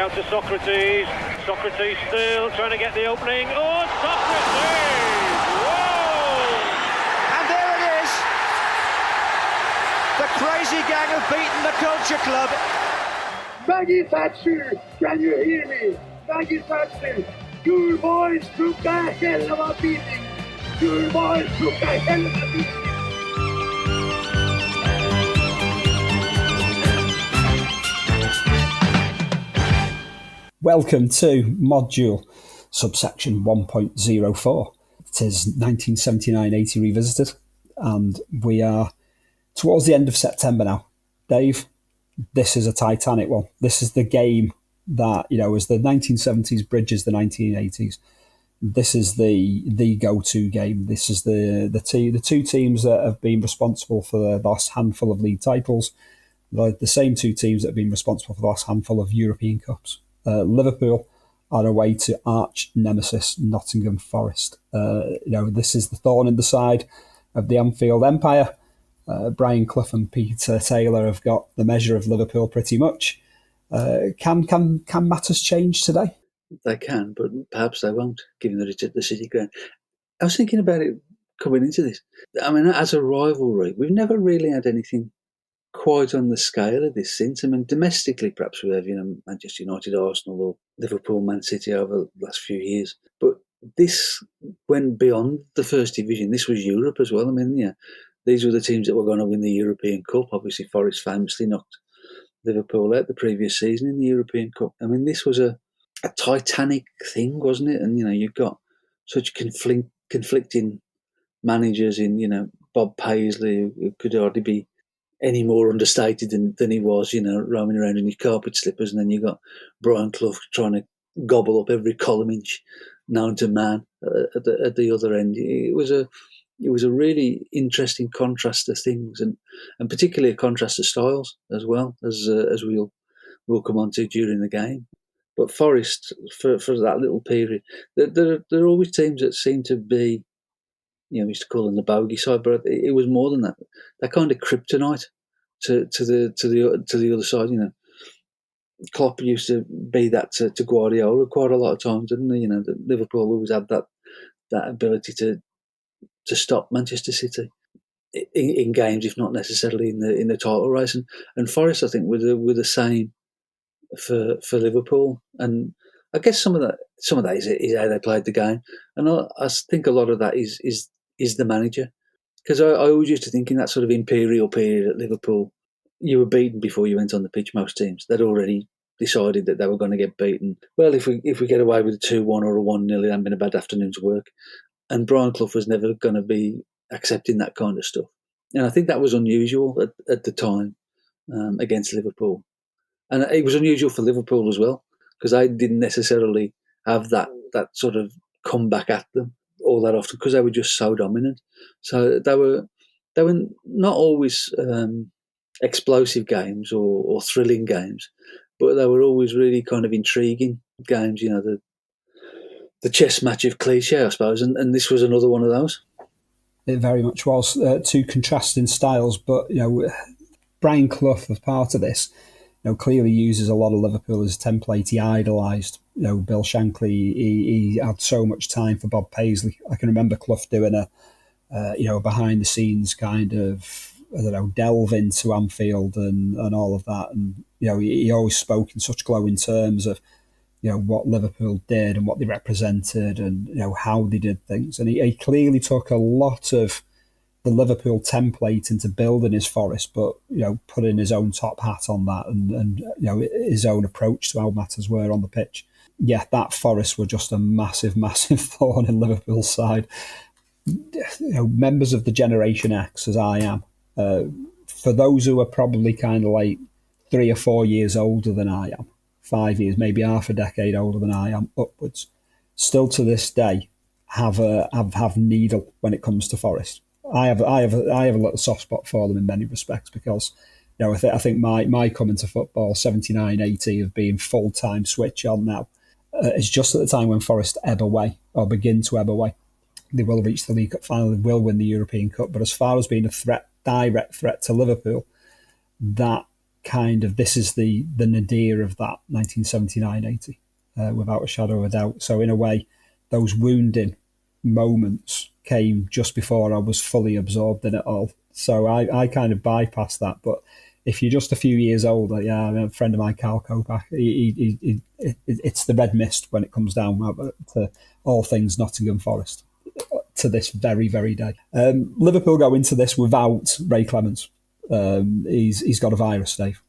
out to Socrates. Socrates still trying to get the opening. Oh, Socrates! Whoa! And there it is. The crazy gang have beaten the Culture Club. Maggie Thatcher, can you hear me? Maggie Thatcher, your boys took a hell of a beating. Your boys took a hell of a beating. Welcome to Module subsection 1.04. It is 1979-80 revisited, and we are towards the end of September now. Dave, this is a Titanic one. This is the game that, as the 1970s bridges the 1980s. This is the go-to game. This is the two teams that have been responsible for the last handful of league titles, the same two teams that have been responsible for the last handful of European Cups. Liverpool are away to arch nemesis Nottingham Forest. This is the thorn in the side of the Anfield Empire. Brian Clough and Peter Taylor have got the measure of Liverpool pretty much. Can matters change today? They can, but perhaps they won't, given that it's at the City Ground. I was thinking about it coming into this. I mean, as a rivalry, we've never really had anything quite on the scale of this since. I mean, domestically, perhaps we have, Manchester United, Arsenal, or Liverpool, Man City over the last few years. But this went beyond the first division. This was Europe as well. I mean, these were the teams that were going to win the European Cup. Obviously, Forest famously knocked Liverpool out the previous season in the European Cup. I mean, this was a Titanic thing, wasn't it? And, you've got such conflicting managers in, Bob Paisley, who could hardly be any more understated than he was, roaming around in his carpet slippers. And then you got Brian Clough trying to gobble up every column inch known to man at the other end. It was a really interesting contrast to things, and particularly a contrast to styles as well, as we'll come on to during the game. But Forest, for that little period, there are always teams that seem to be, we used to call them the bogey side, but it was more than that. That kind of kryptonite to the other side. Klopp used to be that to Guardiola quite a lot of times, didn't he? That Liverpool always had that ability to stop Manchester City in games, if not necessarily in the title race. And Forest, I think, were the same for Liverpool. And I guess some of that is how they played the game. And I think a lot of that is the manager. Because I always used to think in that sort of imperial period at Liverpool, you were beaten before you went on the pitch. Most teams, they'd already decided that they were going to get beaten. Well, if we get away with a 2-1 or a 1-0, it hadn't been a bad afternoon's work. And Brian Clough was never going to be accepting that kind of stuff. And I think that was unusual at the time against Liverpool. And it was unusual for Liverpool as well, because they didn't necessarily have that sort of comeback at them all that often, because they were just so dominant. So they were not always explosive games or thrilling games, but they were always really kind of intriguing games. The chess match of cliche, I suppose, and this was another one of those. It very much was. Two contrasting styles, but Brian Clough, as part of this, clearly uses a lot of Liverpool as a template. He idolised, Bill Shankly. He had so much time for Bob Paisley. I can remember Clough doing a behind the scenes kind of, delve into Anfield and all of that. And he always spoke in such glowing terms of what Liverpool did and what they represented and how they did things. And he clearly took a lot of the Liverpool template into building his Forest, but putting his own top hat on that and his own approach to how matters were on the pitch. Yeah, that Forest were just a massive, massive thorn in Liverpool's side. Members of the Generation X, as I am, for those who are probably kind of like 3 or 4 years older than I am, 5 years, maybe half a decade older than I am, upwards, still to this day have needle when it comes to Forest. I have a little soft spot for them in many respects because I think my coming to football 79-80 of being full time switch on now is just at the time when Forest ebb away or begin to ebb away. They will reach the League Cup final, they will win the European Cup, but as far as being a direct threat to Liverpool, that kind of, this is the nadir of that 1979-80, without a shadow of a doubt. So in a way, those wounding moments came just before I was fully absorbed in it all. So I kind of bypassed that. But if you're just a few years older, a friend of mine, Carl Kopak, it's the red mist when it comes down to all things Nottingham Forest to this very, very day. Liverpool go into this without Ray Clements. He's got a virus, Dave.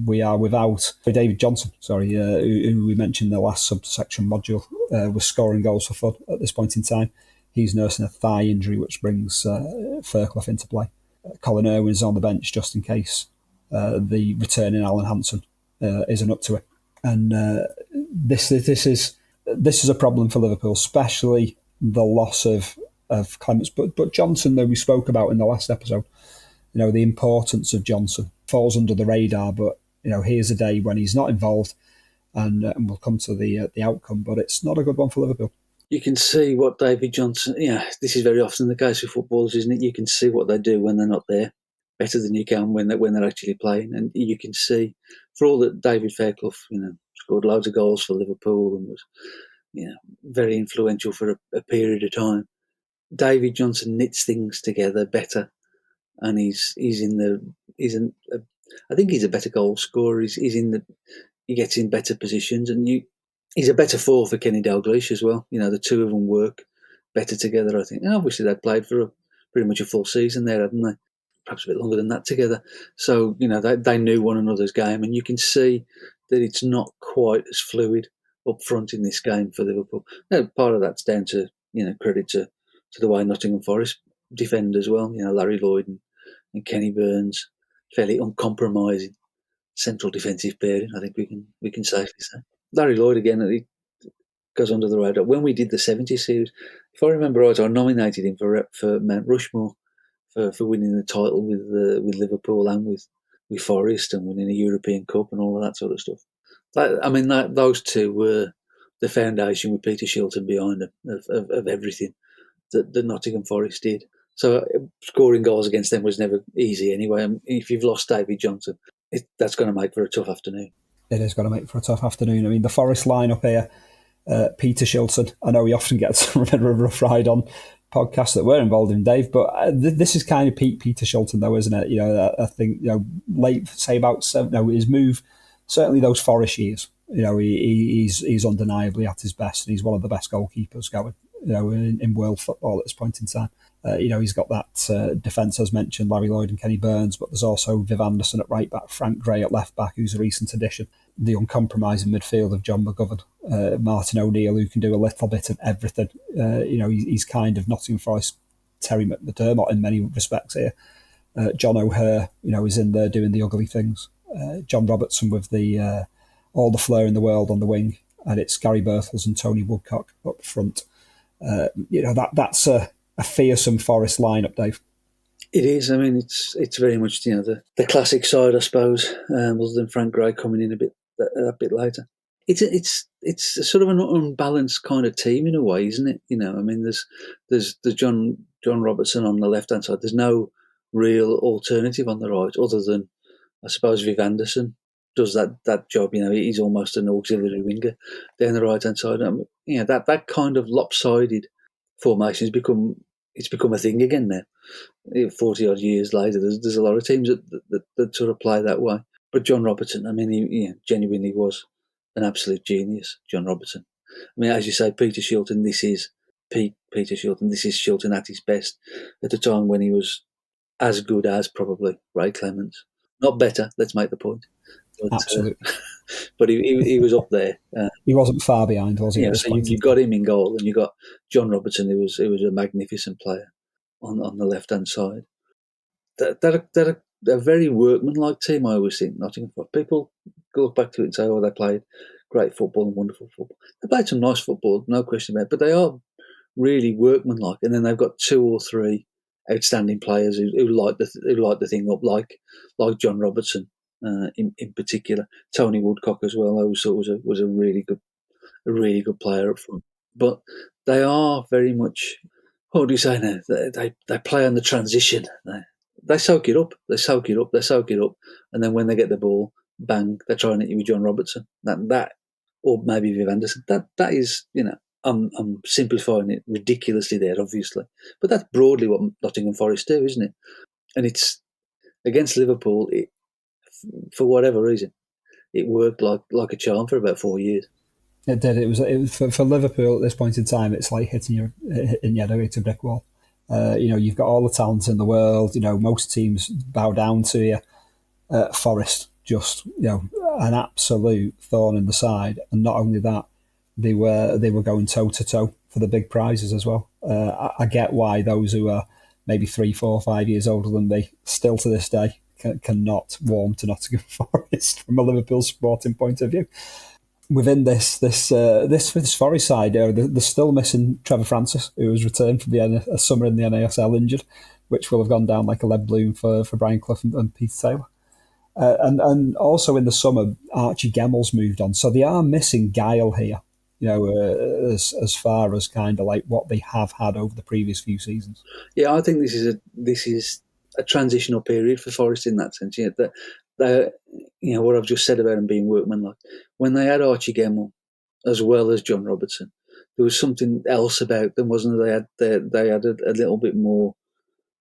We are without David Johnson, who we mentioned in the last subsection module, was scoring goals for fun at this point in time. He's nursing a thigh injury, which brings Fairclough into play. Colin Irwin's on the bench just in case the returning Alan Hansen isn't up to it. And this is a problem for Liverpool, especially the loss of Clements. But Johnson, though we spoke about in the last episode, the importance of Johnson falls under the radar. But here's a day when he's not involved, and we'll come to the outcome. But it's not a good one for Liverpool. You can see what David Johnson. This is very often the case with footballers, isn't it? You can see what they do when they're not there better than you can when they're actually playing, and you can see, for all that David Fairclough, scored loads of goals for Liverpool and was, very influential for a period of time. David Johnson knits things together better, and I think he's a better goal scorer. He gets in better positions, and he's a better four for Kenny Dalglish as well. The two of them work better together, I think. And obviously they'd played for pretty much a full season there, hadn't they? Perhaps a bit longer than that together. So, they knew one another's game, and you can see that it's not quite as fluid up front in this game for Liverpool. Now, part of that's down to, credit to the way Nottingham Forest defend as well. Larry Lloyd and Kenny Burns, fairly uncompromising central defensive pairing, I think we can safely say. Larry Lloyd, again, he goes under the radar. When we did the 70 series, if I remember right, I nominated him for Mount Rushmore for winning the title with Liverpool and with Forest, and winning a European Cup and all of that sort of stuff. Those two were the foundation with Peter Shilton behind them of everything that Nottingham Forest did. So scoring goals against them was never easy anyway. And if you've lost David Johnson, that's going to make for a tough afternoon. It is going to make for a tough afternoon. The Forest lineup here, Peter Shilton, I know he often gets a rough ride on podcasts that we're involved in, Dave, but this is kind of Peter Shilton, though, isn't it? I think, late, say about his move, certainly those Forest years, he's undeniably at his best, and he's one of the best goalkeepers going, in world football at this point in time. He's got that defence, as mentioned, Larry Lloyd and Kenny Burns, but there's also Viv Anderson at right back, Frank Gray at left back, who's a recent addition, the uncompromising midfield of John McGovern, Martin O'Neill, who can do a little bit of everything. He's kind of Nottingham Forest Terry McDermott in many respects here. John O'Hare, is in there doing the ugly things. John Robertson with the all the flair in the world on the wing, and it's Gary Birtles and Tony Woodcock up front. That's a fearsome Forest lineup, Dave. It is. It's very much the classic side, I suppose, other than Frank Gray coming in a bit later. It's sort of an unbalanced kind of team in a way, isn't it? There's John Robertson on the left hand side. There's no real alternative on the right, other than, I suppose, Viv Anderson does that job. He's almost an auxiliary winger down the right hand side. That kind of lopsided formation has become a thing again now. 40 odd years later, there's a lot of teams that sort of play that way. But John Robertson, he genuinely was an absolute genius, John Robertson. As you say, Peter Shilton, this is Peter Shilton. This is Shilton at his best at the time when he was as good as probably Ray Clements. Not better, let's make the point. But, absolutely. But he was up there. He wasn't far behind, was he? So you've got him in goal, and you've got John Robertson, who was a magnificent player on the left-hand side. They're a very workmanlike team, I always think, Nottingham Forest. People look back to it and say, they played great football and wonderful football. They played some nice football, no question about it, but they are really workmanlike. And then they've got two or three outstanding players who light the thing up, like John Robertson in particular. Tony Woodcock as well, I always thought was a really good player up front. But they are very much, what do you say now? They play on the transition. they soak it up. They soak it up. They soak it up. And then when they get the ball, bang, they're trying to hit you with John Robertson. That, or maybe Viv Anderson. That is, I'm simplifying it ridiculously there, obviously. But that's broadly what Nottingham Forest do, isn't it? And it's against Liverpool, for whatever reason, it worked like a charm for about 4 years. It did. It was for Liverpool at this point in time. It's like hitting your head against a brick wall. You've got all the talent in the world. Most teams bow down to you. Forest, just an absolute thorn in the side, and not only that, they were going toe to toe for the big prizes as well. I get why those who are maybe 3, 4, 5 years older than me still to this day cannot warm to Nottingham Forest from a Liverpool sporting point of view. Within this Forest side, they're still missing Trevor Francis, who was returned from a summer in the NASL injured, which will have gone down like a lead balloon for Brian Clough and Peter Taylor. And also in the summer, Archie Gemmell's moved on, so they are missing guile here. As far as kind of like what they have had over the previous few seasons. Yeah, I think this is a transitional period for Forest in that sense. Yeah, what I've just said about them being workmanlike. When they had Archie Gemmell as well as John Robertson, there was something else about them, wasn't there? They had a little bit more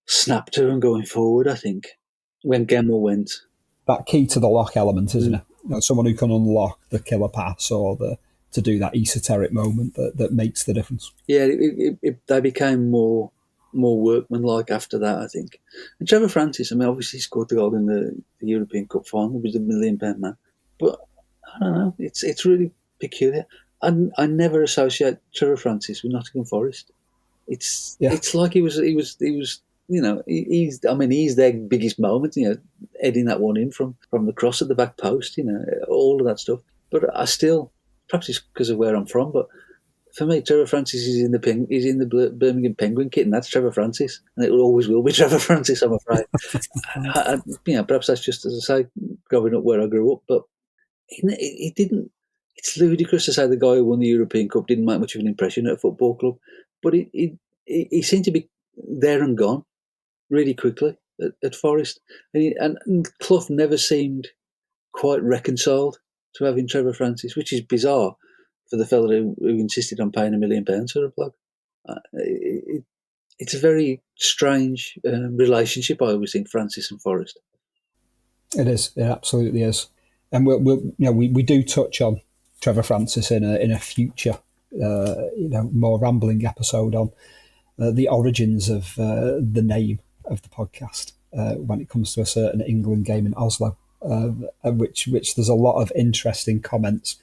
snap to them going forward, I think, when Gemmell went. That key to the lock element, isn't it? Someone who can unlock the killer pass or to do that esoteric moment that makes the difference. Yeah, they became more workmanlike after that, I think. And Trevor Francis, obviously he scored the goal in the European Cup final. He was the £1 million man. But I don't know, it's really peculiar. I never associate Trevor Francis with Nottingham Forest. It's like he was he's their biggest moment, heading that one in from the cross at the back post, all of that stuff. But I still, perhaps it's because of where I'm from, but for me, Trevor Francis is in the Birmingham Penguin kit, and that's Trevor Francis, and it always will be Trevor Francis, I'm afraid. Perhaps that's just, as I say, growing up where I grew up, but it didn't. It's ludicrous to say the guy who won the European Cup didn't make much of an impression at a football club, but he seemed to be there and gone really quickly at Forest, and Clough never seemed quite reconciled to having Trevor Francis, which is bizarre for the fella who insisted on paying £1 million for a plug. It's a very strange relationship, I always think, Francis and Forest. It is. It absolutely is. And we do touch on Trevor Francis in a future, more rambling episode on the origins of the name of the podcast when it comes to a certain England game in Oslo, which there's a lot of interesting comments,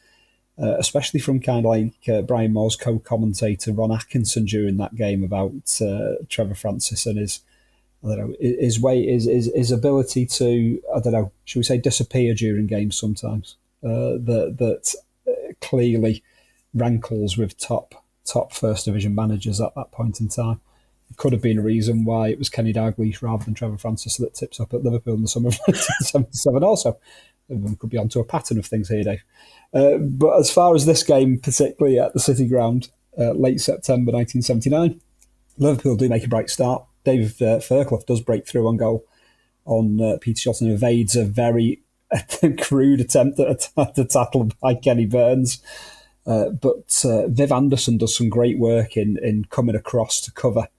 especially from kind of like Brian Moore's co-commentator Ron Atkinson during that game about Trevor Francis and his ability to, should we say, disappear during games sometimes. That clearly rankles with top First Division managers at that point in time. It could have been a reason why it was Kenny Dalglish rather than Trevor Francis that tips up at Liverpool in the summer of 1977 also. Everyone could be onto a pattern of things here, Dave. But as far as this game, particularly at the City Ground, late September 1979, Liverpool do make a bright start. Dave Fairclough does break through on goal on Peter Shilton, and evades a very crude attempt at a tackle by Kenny Burns. But Viv Anderson does some great work in coming across to cover,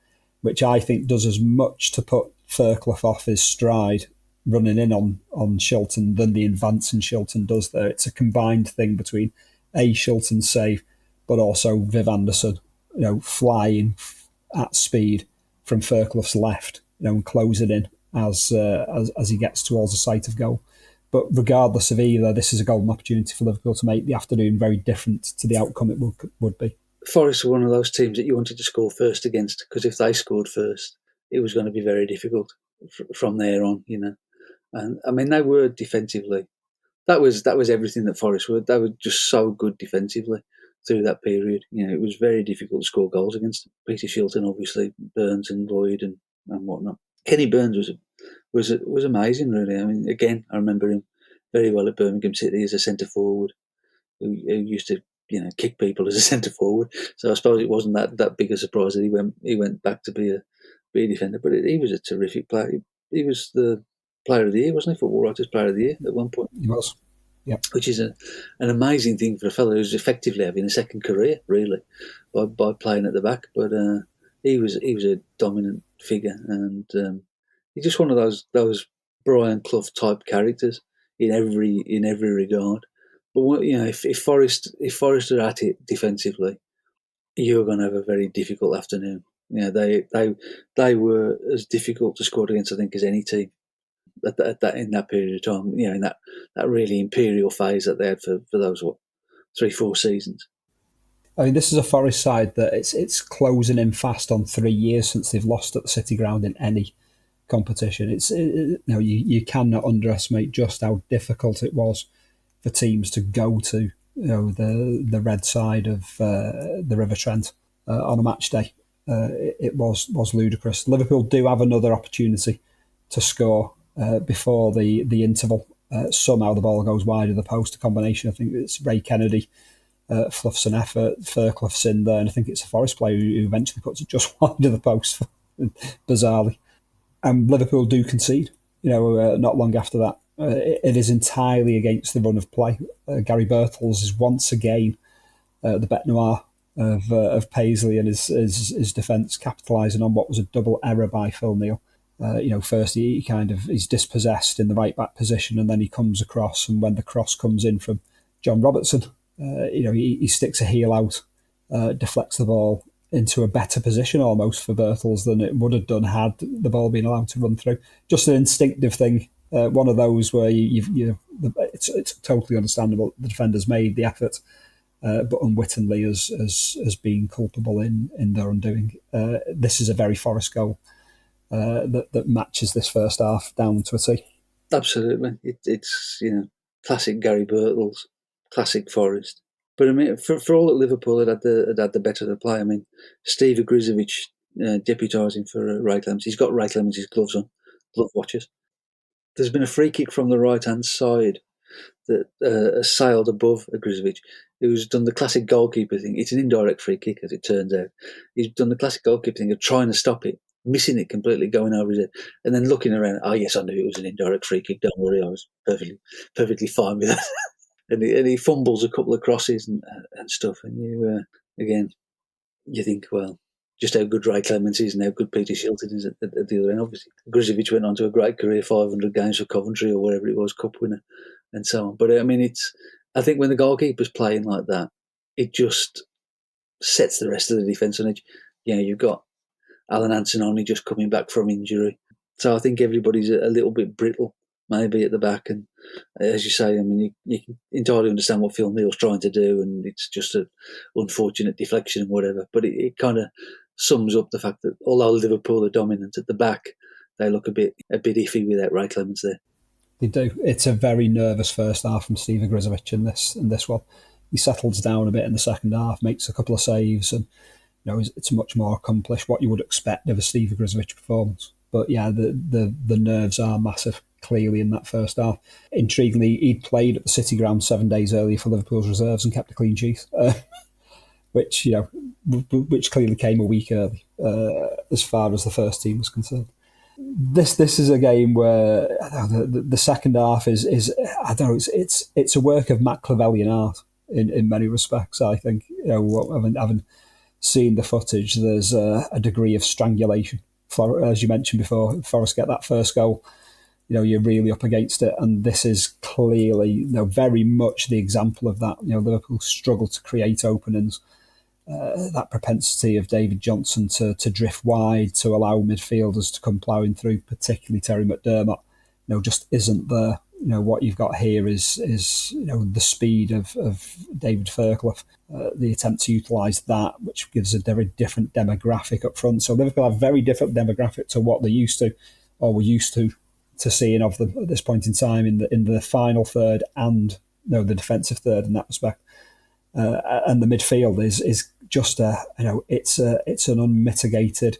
which I think does as much to put Fairclough off his stride running in on Shilton than the advance in Shilton does there. It's a combined thing between Shilton's save, but also Viv Anderson, flying at speed from Fairclough's left, and closing in as he gets towards the site of goal. But regardless of either, this is a golden opportunity for Liverpool to make the afternoon very different to the outcome it would be. Forest were one of those teams that you wanted to score first against, because if they scored first, it was going to be very difficult from there on, And they were defensively. That was everything that Forest were. They were just so good defensively through that period. It was very difficult to score goals against them. Peter Shilton, obviously, Burns and Lloyd and whatnot. Kenny Burns was amazing, really. Again, I remember him very well at Birmingham City as a centre forward who used to kick people as a centre forward. So I suppose it wasn't that big a surprise that he went back to be a defender. But he was a terrific player. he was the Player of the Year, wasn't he? Football Writers Player of the Year at one point. He was. Yeah. Which is an amazing thing for a fellow who's effectively having a second career, really, by playing at the back. But he was a dominant figure, and he's just one of those Brian Clough type characters in every regard. But if Forest are at it defensively, you're going to have a very difficult afternoon. They were as difficult to score against, I think, as any team in that period of time. In that really imperial phase that they had for those 3-4 seasons. I mean, this is a Forest side that it's closing in fast on 3 years since they've lost at the City Ground in any competition. You cannot underestimate just how difficult it was for teams to go to the red side of the River Trent on a match day. It was ludicrous. Liverpool do have another opportunity to score before the interval. Somehow the ball goes wide of the post. A combination, I think it's Ray Kennedy fluffs an effort, Fairclough's in there, and I think it's a Forest player who eventually puts it just wide of the post, bizarrely. And Liverpool do concede, not long after that. It is entirely against the run of play. Gary Birtles is once again the bête noire of Paisley and his defence, capitalising on what was a double error by Phil Neal. First he's dispossessed in the right back position, and then he comes across, and when the cross comes in from John Robertson, he sticks a heel out, deflects the ball into a better position almost for Birtles than it would have done had the ball been allowed to run through. Just an instinctive thing, one of those where it's totally understandable. The defender's made the effort, but unwittingly as being culpable in their undoing. This is a very Forest goal that matches this first half down to a T. Absolutely, it's classic Gary Birtles, classic Forest. But I mean, for all that Liverpool had the better of the play, I mean, Steve Grizovic deputising for Ray Clements. He's got Ray Clements' gloves on, glove watchers. There's been a free kick from the right-hand side that has sailed above Grizovic, who's done the classic goalkeeper thing. It's an indirect free kick, as it turns out. He's done the classic goalkeeper thing of trying to stop it, missing it completely, going over his head, and then looking around. Oh, yes, I knew it was an indirect free kick. Don't worry, I was perfectly fine with that. And he fumbles a couple of crosses and stuff. And you think, well, just how good Ray Clements is and how good Peter Shilton is at the other end. Obviously, Grizovic went on to a great career, 500 games for Coventry or whatever it was, cup winner, and so on. But I mean, I think when the goalkeeper's playing like that, it just sets the rest of the defence on edge. You've got Alan Antononi just coming back from injury, so I think everybody's a little bit brittle, maybe at the back. And as you say, I mean, you can entirely understand what Phil Neal's trying to do, and it's just an unfortunate deflection and whatever. But it kind of sums up the fact that although Liverpool are dominant at the back, they look a bit iffy without Ray Clements there. They do. It's a very nervous first half from Steve Grizovic in this one. He settles down a bit in the second half, makes a couple of saves, and it's much more accomplished, what you would expect of a Steve Grizovic performance. But yeah, the nerves are massive, clearly, in that first half. Intriguingly, he'd played at the City Ground 7 days earlier for Liverpool's reserves and kept a clean sheet, which clearly came a week early as far as the first team was concerned. This is a game where the second half is I don't know, it's a work of Machiavellian art in many respects. I think having seen the footage, there's a degree of strangulation. As you mentioned before, Forest get that first goal, you're really up against it, and this is clearly very much the example of that. Liverpool struggle to create openings. That propensity of David Johnson to drift wide, to allow midfielders to come ploughing through, particularly Terry McDermott, just isn't there. What you've got here is the speed of David Fairclough, the attempt to utilise that, which gives a very different demographic up front. So Liverpool have a very different demographic to what they're used to, or were used to seeing of them at this point in time in the final third and the defensive third in that respect. And the midfield is just it's an unmitigated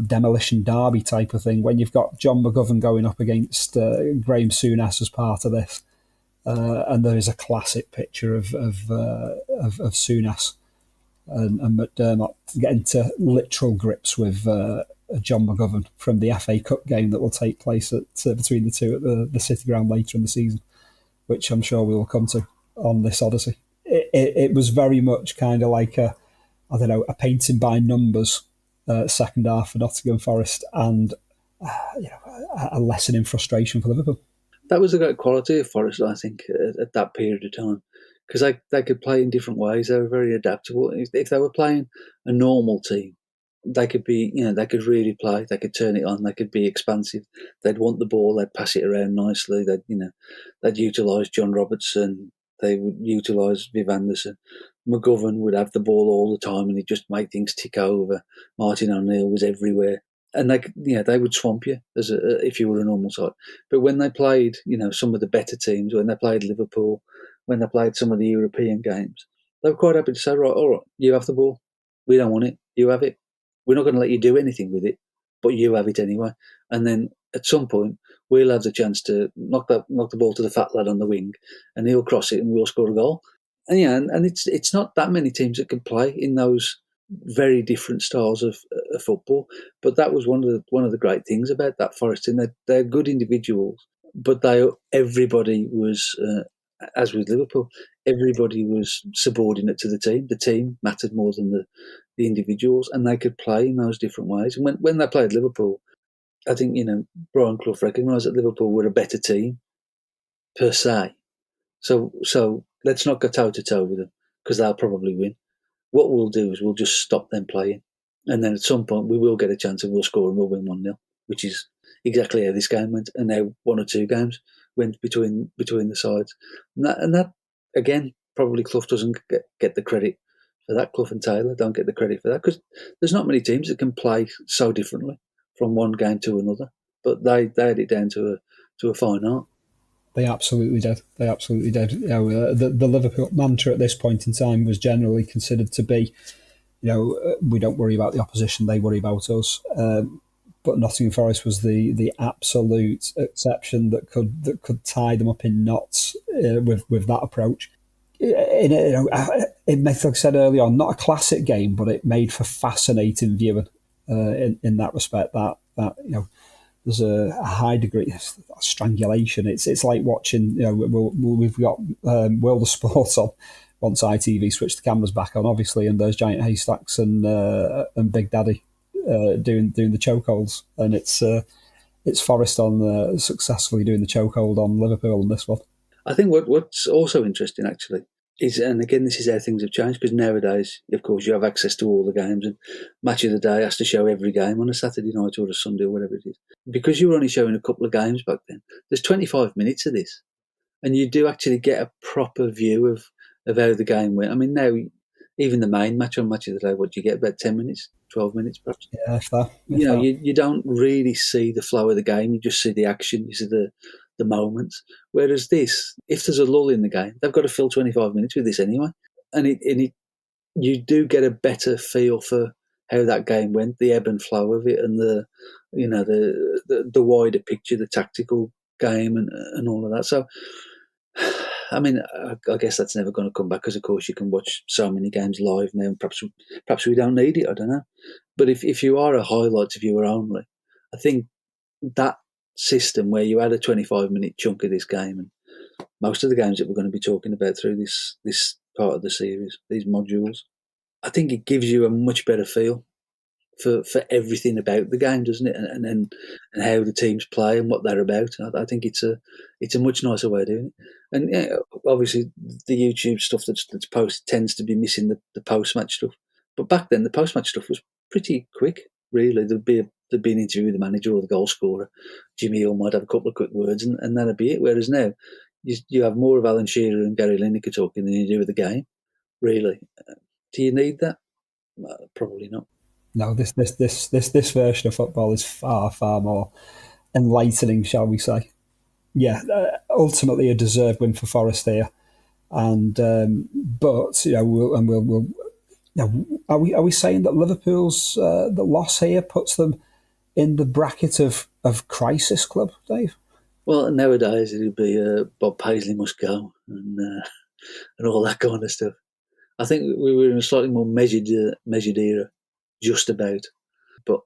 demolition derby type of thing. When you've got John McGovern going up against Graham Souness as part of this, and there is a classic picture of Souness and McDermott getting to literal grips with John McGovern from the FA Cup game that will take place between the two at the City Ground later in the season, which I'm sure we will come to on this Odyssey. It was very much kind of like a painting by numbers second half for Nottingham Forest, and a lesson in frustration for Liverpool. That was a great quality of Forest, I think, at that period of time, because they could play in different ways. They were very adaptable. If they were playing a normal team, they could be, they could really play. They could turn it on. They could be expansive. They'd want the ball. They'd pass it around nicely. They'd utilise John Robertson. They would utilise Viv Anderson. McGovern would have the ball all the time, and he'd just make things tick over. Martin O'Neill was everywhere. And they would swamp you if you were a normal side. But when they played, some of the better teams, when they played Liverpool, when they played some of the European games, they were quite happy to say, right, all right, you have the ball. We don't want it. You have it. We're not going to let you do anything with it, but you have it anyway. And then at some point, we'll have the chance to knock the ball to the fat lad on the wing, and he'll cross it, and we'll score a goal. And and it's not that many teams that can play in those very different styles of football, but that was one of the great things about that Forest team. They're good individuals, but everybody was, as with Liverpool, everybody was subordinate to the team. The team mattered more than the individuals, and they could play in those different ways. And when they played Liverpool, I think Brian Clough recognised that Liverpool were a better team per se. So let's not go toe to toe with them, because they'll probably win. What we'll do is we'll just stop them playing, and then at some point we will get a chance and we'll score and we'll win 1-0, which is exactly how this game went, and how one or two games went between the sides. And that again, probably Clough doesn't get the credit for that. Clough and Taylor don't get the credit for that, because there's not many teams that can play so differently from one game to another. But they had it down to a fine art. They absolutely did. The Liverpool mantra at this point in time was generally considered to be, we don't worry about the opposition, they worry about us. But Nottingham Forest was the absolute exception that could tie them up in knots with that approach. It made, like I said earlier on, not a classic game, but it made for fascinating viewing in that respect. That there's a high degree of strangulation. It's like watching. We've got World of Sport on once ITV switched the cameras back on, obviously, and there's giant haystacks and Big Daddy doing the chokeholds, and it's Forest on successfully doing the chokehold on Liverpool in this one. I think what's also interesting actually is, and again, this is how things have changed, because nowadays, of course, you have access to all the games, and Match of the Day has to show every game on a Saturday night or a Sunday or whatever it is. Because you were only showing a couple of games back then, there's 25 minutes of this, and you do actually get a proper view of how the game went. I mean, now, even the main match on Match of the Day, what do you get, about 10 minutes, 12 minutes perhaps? Yeah, if that. You don't really see the flow of the game, you just see the action, you see the moments. Whereas this, if there's a lull in the game, they've got to fill 25 minutes with this anyway. And you do get a better feel for how that game went, the ebb and flow of it, and the wider picture, the tactical game, and all of that. So, I mean, I guess that's never going to come back, because of course you can watch so many games live now, and perhaps we don't need it, I don't know. But if you are a highlights viewer only, I think that system where you had a 25-minute chunk of this game, and most of the games that we're going to be talking about through this part of the series, these modules, I think it gives you a much better feel for everything about the game, doesn't it? And how the teams play and what they're about. I think it's a much nicer way of doing it. And obviously the YouTube stuff that's posted tends to be missing the post-match stuff. But back then the post-match stuff was pretty quick, really. There'd be an interview with the manager or the goal scorer. Jimmy Hill might have a couple of quick words, and that'd be it. Whereas now you have more of Alan Shearer and Gary Lineker talking than you do with the game, really. Do you need that? Probably not. No, this version of football is far, far more enlightening, shall we say? Yeah, ultimately a deserved win for Forest here, and but are we saying that Liverpool's the loss here puts them in the bracket of crisis club, Dave? Well, nowadays it'd be Bob Paisley must go, and all that kind of stuff. I think we were in a slightly more measured era, just about. But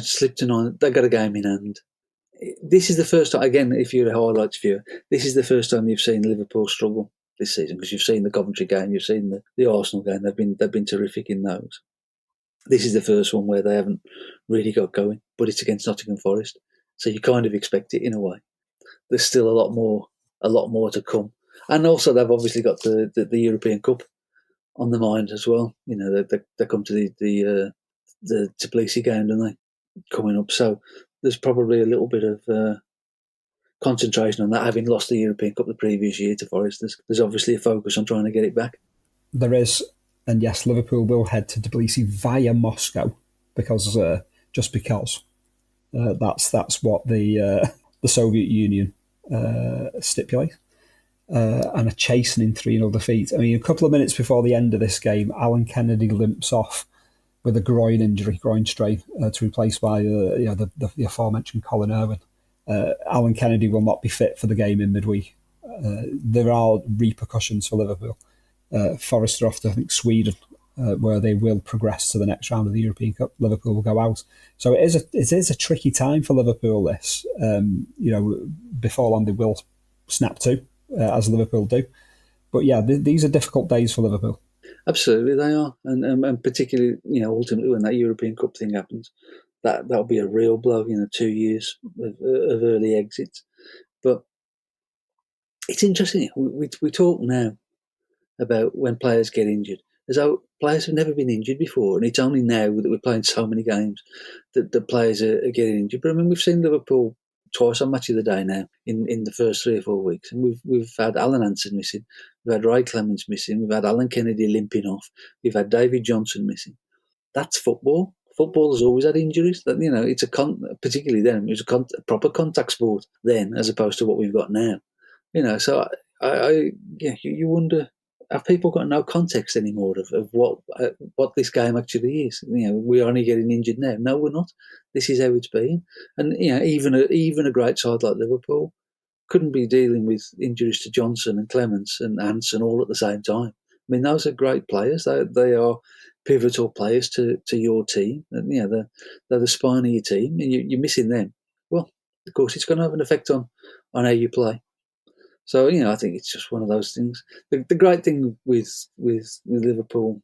slipped to 9. They got a game in hand. This is the first time, again, if you're a highlights viewer, this is the first time you've seen Liverpool struggle this season, because you've seen the Coventry game, you've seen the Arsenal game. They've been terrific in those. This is the first one where they haven't really got going, but it's against Nottingham Forest, so you kind of expect it in a way. There's still a lot more to come, and also they've obviously got the European Cup on the mind as well. They come to the Tbilisi game, don't they, coming up? So there's probably a little bit of concentration on that, having lost the European Cup the previous year to Forest. There's obviously a focus on trying to get it back. There is, and yes, Liverpool will head to Tbilisi via Moscow because that's what the Soviet Union stipulate. And a chastening 3-0 defeat. I mean, a couple of minutes before the end of this game, Alan Kennedy limps off with a groin strain, to be replaced by the aforementioned Colin Irwin. Alan Kennedy will not be fit for the game in midweek. There are repercussions for Liverpool. Forest are off to, I think, Sweden, where they will progress to the next round of the European Cup. Liverpool will go out. So it is a tricky time for Liverpool, this. Before long they will snap to, as Liverpool do. But yeah, these are difficult days for Liverpool. Absolutely, they are, and particularly, ultimately when that European Cup thing happens, that'll be a real blow. 2 years of early exits. But it's interesting. We talk now about when players get injured, as though players have never been injured before, and it's only now that we're playing so many games that the players are getting injured. But I mean, we've seen Liverpool twice on Match of the Day now in the first 3 or 4 weeks, and we've had Alan Hansen missing, we've had Ray Clemens missing, we've had Alan Kennedy limping off, we've had David Johnson missing. That's football. Football has always had injuries. That it's particularly then it was a proper contact sport then, as opposed to what we've got now. So you wonder, have people got no context anymore of what this game actually is? We're only getting injured now. No, we're not. This is how it's been. And even a great side like Liverpool couldn't be dealing with injuries to Johnson and Clements and Hansen all at the same time. I mean, those are great players. They are pivotal players to your team. And, they're the spine of your team, and you're missing them. Well, of course, it's going to have an effect on how you play. So, I think it's just one of those things. The great thing with Liverpool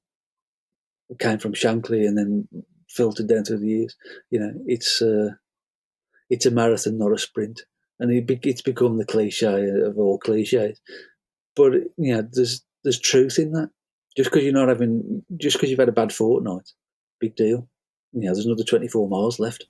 came from Shankly and then filtered down through the years. It's a marathon, not a sprint. And it's become the cliche of all cliches. But, there's truth in that. Just because you've had a bad fortnight, big deal. There's another 24 miles left.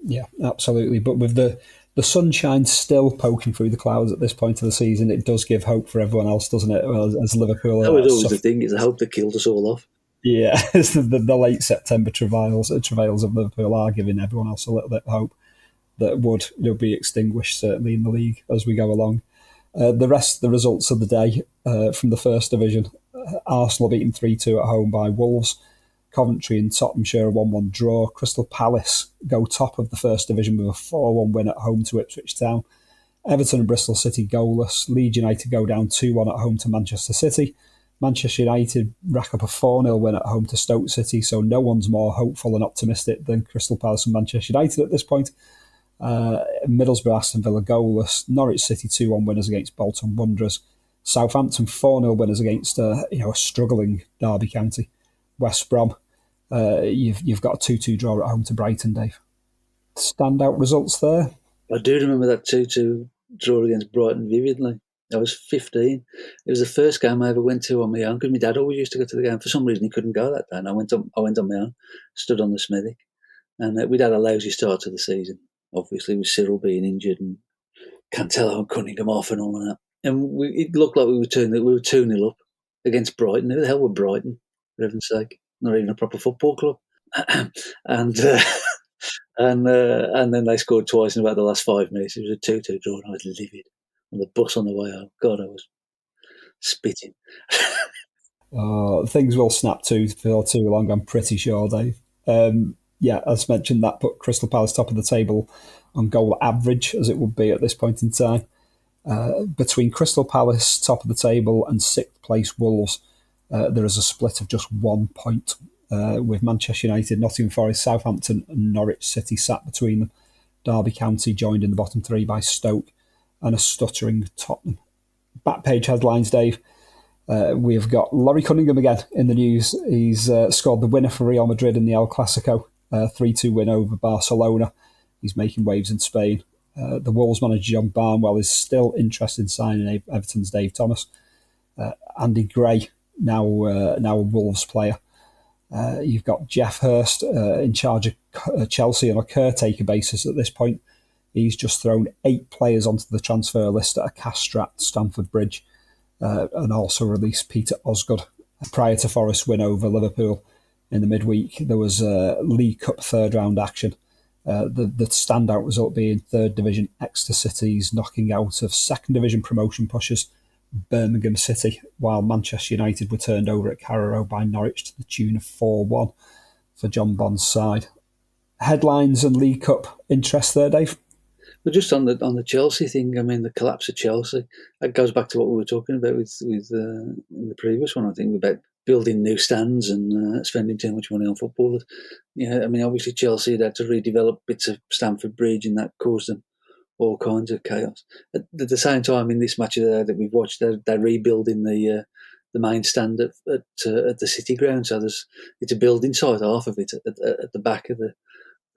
Yeah, absolutely. But with the sunshine still poking through the clouds at this point of the season, it does give hope for everyone else, doesn't it? Well, as Liverpool, that was always the thing. It's the hope that killed us all off. Yeah, the late September travails of Liverpool are giving everyone else a little bit of hope that would be extinguished, certainly in the league as we go along. The results of the day from the First Division: Arsenal beaten 3-2 at home by Wolves. Coventry and Tottenhamshire a 1-1 draw. Crystal Palace go top of the First Division with a 4-1 win at home to Ipswich Town. Everton and Bristol City goalless. Leeds United go down 2-1 at home to Manchester City. Manchester United rack up a 4-0 win at home to Stoke City, so no one's more hopeful and optimistic than Crystal Palace and Manchester United at this point. Middlesbrough Aston Villa goalless. Norwich City 2-1 winners against Bolton Wanderers. Southampton 4-0 winners against a struggling Derby County. West Brom, you've got a 2-2 draw at home to Brighton, Dave. Standout results there? I do remember that 2-2 draw against Brighton vividly. I was 15. It was the first game I ever went to on my own, because my dad always used to go to the game. For some reason, he couldn't go that day, and I went on my own, stood on the Smethwick. And we'd had a lousy start to the season, obviously, with Cyril being injured and Cantello and Cunningham off and all of that. And it looked like we were 2-0 up against Brighton. Who the hell were Brighton? For heaven's sake, not even a proper football club. and then they scored twice in about the last 5 minutes. It was a 2-2 draw, and I was livid on the bus on the way home. God, I was spitting. Things will snap to for too long, I'm pretty sure, Dave. As mentioned, that put Crystal Palace top of the table on goal average, as it would be at this point in time. Between Crystal Palace, top of the table, and 6th place Wolves, there is a split of just 1 point. with Manchester United, Nottingham Forest, Southampton and Norwich City sat between them. Derby County joined in the bottom three by Stoke and a stuttering Tottenham. Back page headlines, Dave. We've got Laurie Cunningham again in the news. He's scored the winner for Real Madrid in the El Clasico, 3-2 win over Barcelona. He's making waves in Spain. The Wolves manager John Barnwell is still interested in signing Everton's Dave Thomas. Andy Gray, now a Wolves player. You've got Jeff Hurst in charge of Chelsea on a caretaker basis at this point. He's just thrown 8 players onto the transfer list at a cash-strapped Stamford Bridge, and also released Peter Osgood. Prior to Forest's win over Liverpool in the midweek, there was League Cup third-round action. The standout result being third division Exeter City's knocking out of second division promotion pushers Birmingham City, while Manchester United were turned over at Carrow by Norwich to the tune of 4-1 for John Bond's side. Headlines and League Cup interest there, Dave? Well, just on the Chelsea thing, I mean, the collapse of Chelsea, that goes back to what we were talking about with in the previous one, I think, about building new stands and spending too much money on footballers. I mean, obviously Chelsea had to redevelop bits of Stamford Bridge, and that caused them all kinds of chaos. At the same time, in this match that we've watched, they're rebuilding the main stand at the City ground. So it's a building site, half of it at the back of the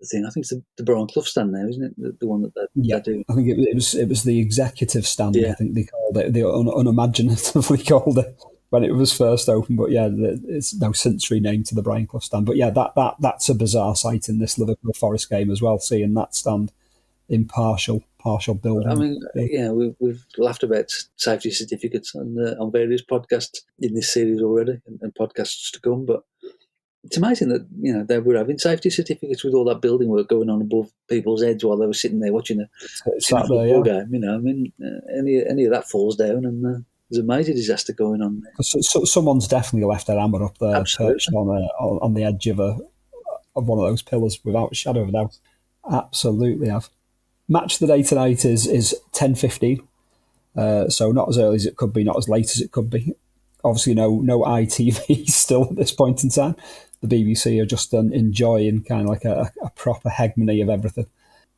thing. I think it's the Brian Clough stand now, isn't it? The one that they're doing. I think it was the executive stand. Yeah. I think they called it. They unimaginatively called it when it was first opened. But yeah, it's now since renamed to the Brian Clough stand. But yeah, that's a bizarre sight in this Liverpool Forest game as well. Seeing that stand in partial building. I mean, we've laughed about safety certificates on various podcasts in this series already, and podcasts to come. But it's amazing that they were having safety certificates with all that building work going on above people's heads while they were sitting there watching a football game. I mean, any of that falls down, and there's a major disaster going on there. So someone's definitely left their hammer up there, perched on the edge of one of those pillars, without a shadow of a doubt. Absolutely have. Match of the day tonight is 10:15, so not as early as it could be, not as late as it could be. Obviously, no ITV still at this point in time. The BBC are just enjoying kind of like a proper hegemony of everything.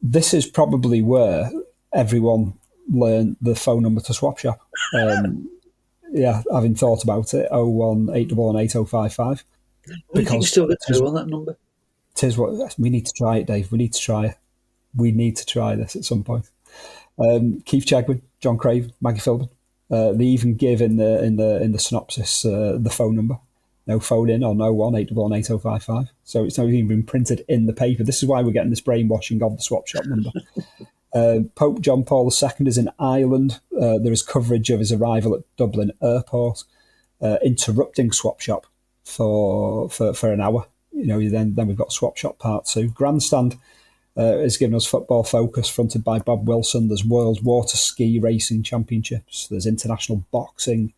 This is probably where everyone learned the phone number to Swap Shop. Having thought about it, 018118055. Do you think you still get through on that number? Tis what we need to try it, Dave. We need to try it. We need to try this at some point. Keith Chegwin, John Craven, Maggie Philbin. They even give in the synopsis the phone number. No phone in on 018118055. So it's not even been printed in the paper. This is why we're getting this brainwashing of the Swap Shop number. Pope John Paul II is in Ireland. There is coverage of his arrival at Dublin Airport, interrupting Swap Shop for an hour. Then we've got Swap Shop Part 2. Grandstand is giving us Football Focus, fronted by Bob Wilson. There's World Water Ski Racing Championships. There's International Boxing,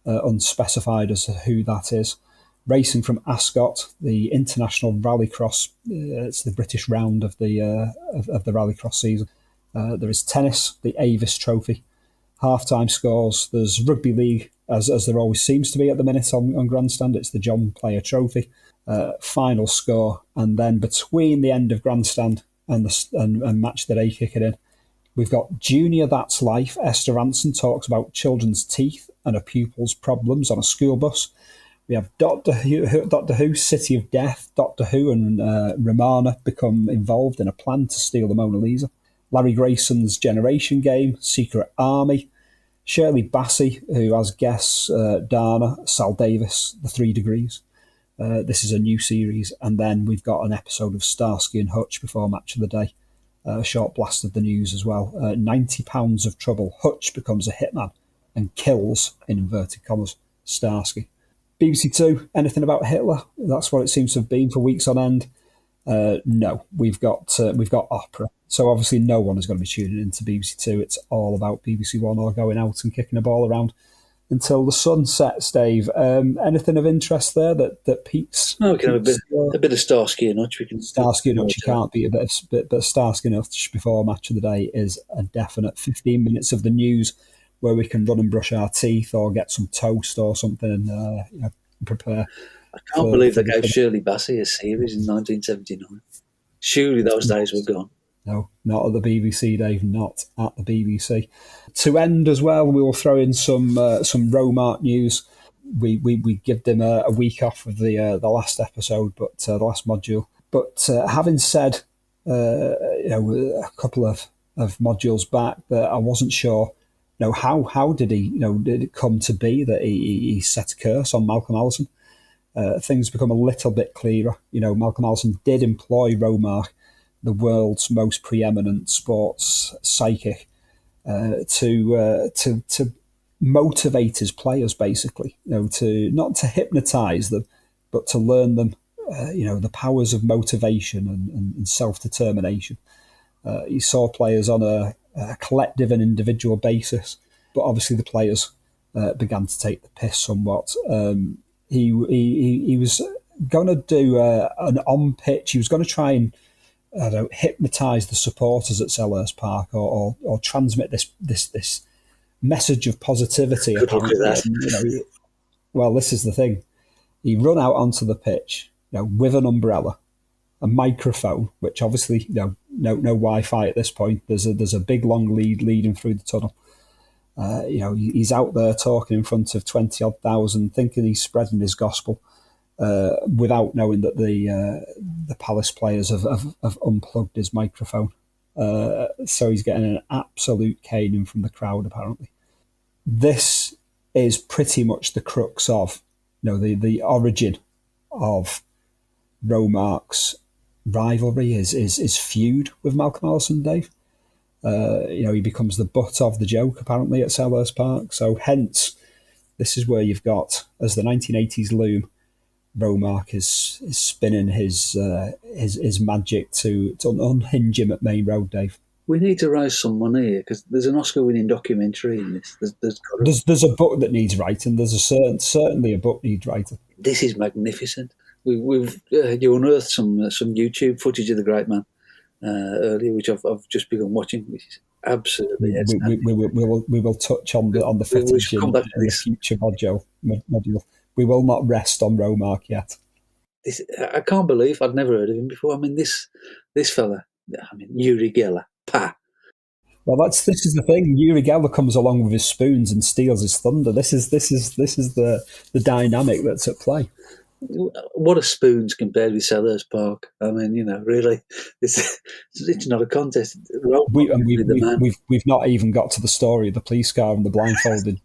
unspecified as to who that is. Racing from Ascot, the International Rallycross. It's the British round of the Rallycross season. There is tennis, the Avis Trophy. Half-time scores. There's Rugby League, as there always seems to be at the minute on Grandstand. It's the John Player Trophy. Final score, and then between the end of Grandstand and match the day kicking in, we've got Junior That's Life. Esther Ranson talks about children's teeth and a pupil's problems on a school bus. We have Doctor Who, City of Death. Doctor Who and Romana become involved in a plan to steal the Mona Lisa. Larry Grayson's Generation Game, Secret Army. Shirley Bassey, who has guests Dana, Sal Davis, The 3 Degrees. This is a new series, and then we've got an episode of Starsky and Hutch before Match of the Day. A short blast of the news as well. 90 pounds of trouble. Hutch becomes a hitman and kills, in inverted commas, Starsky. BBC Two, anything about Hitler? That's what it seems to have been for weeks on end. No, we've got opera. So obviously no one is going to be tuning into BBC Two. It's all about BBC One or going out and kicking a ball around until the sun sets, Dave. Anything of interest there that peaks? No, we can have a bit of Starsky and Hutch. Starsky and Hutch, you can't beat a bit of Starsky and Hutch before Match of the Day is a definite. 15 minutes of the news where we can run and brush our teeth or get some toast or something and prepare I can't believe they gave Shirley Bassey a series in 1979. Surely those days were gone. No, not at the BBC, Dave. Not at the BBC. To end as well, we will throw in some Romark news. We give them a week off of the last episode, but the last module. But having said, a couple of modules back, that I wasn't sure. How did he? Did it come to be that he set a curse on Malcolm Allison? Things become a little bit clearer. Malcolm Allison did employ Romark, the world's most preeminent sports psychic, to motivate his players, basically. To not to hypnotise them, but to learn them. The powers of motivation and self-determination. He saw players on a collective and individual basis, but obviously the players began to take the piss somewhat. He was going to do an on-pitch. He was going to try and hypnotise the supporters at Selhurst Park, or transmit this message of positivity. Good luck with that. Well, this is the thing. He run out onto the pitch, with an umbrella, a microphone, which obviously, no Wi-Fi at this point. There's a big long lead leading through the tunnel. He's out there talking in front of 20-odd thousand, thinking he's spreading his gospel, without knowing that the Palace players have unplugged his microphone. So he's getting an absolute caning from the crowd, apparently. This is pretty much the crux of, the origin of Romark's rivalry, his feud with Malcolm Allison, Dave. He becomes the butt of the joke, apparently, at Selhurst Park. So hence, this is where you've got, as the 1980s loom, Romark is spinning his magic to unhinge him at Main Road, Dave. We need to raise some money here, because there's an Oscar-winning documentary in this. There's a book that needs writing. There's certainly a book needs writing. This is magnificent. You unearthed some YouTube footage of the great man earlier, which I've just begun watching, which is absolutely we will touch on the footage in the future module. We will not rest on Romark yet. I can't believe I'd never heard of him before. I mean, this fella, Uri Geller, pa. Well, this is the thing. Uri Geller comes along with his spoons and steals his thunder. This is the dynamic that's at play. What are spoons compared with Selhurst Park? I mean, really, it's not a contest. We've not even got to the story of the police car and the blindfolded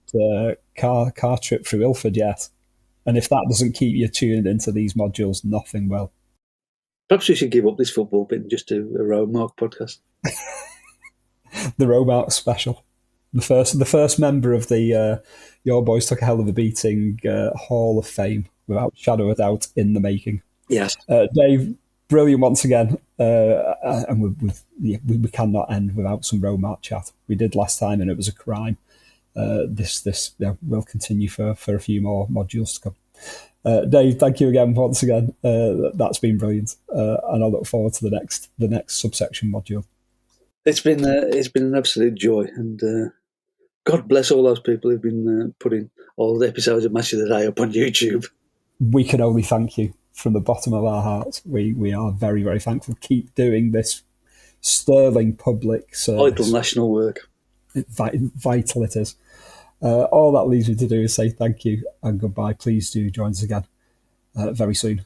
car trip through Ilford yet. And if that doesn't keep you tuned into these modules, nothing will. Perhaps we should give up this football bit and just do a Romark podcast. The Romark special. The first member of the Your Boys Took a Hell of a Beating Hall of Fame, without shadow of doubt, in the making. Yes. Dave, brilliant once again. And we cannot end without some Romark chat. We did last time and it was a crime. This will continue for a few more modules to come. Dave, thank you again once again. That's been brilliant, and I look forward to the next subsection module. It's been an absolute joy, and God bless all those people who've been putting all the episodes of Match of the Day up on YouTube. We can only thank you from the bottom of our hearts. We are very, very thankful. Keep doing this sterling public service. Vital national work. Vital it is. All that leaves me to do is say thank you and goodbye. Please do join us again very soon.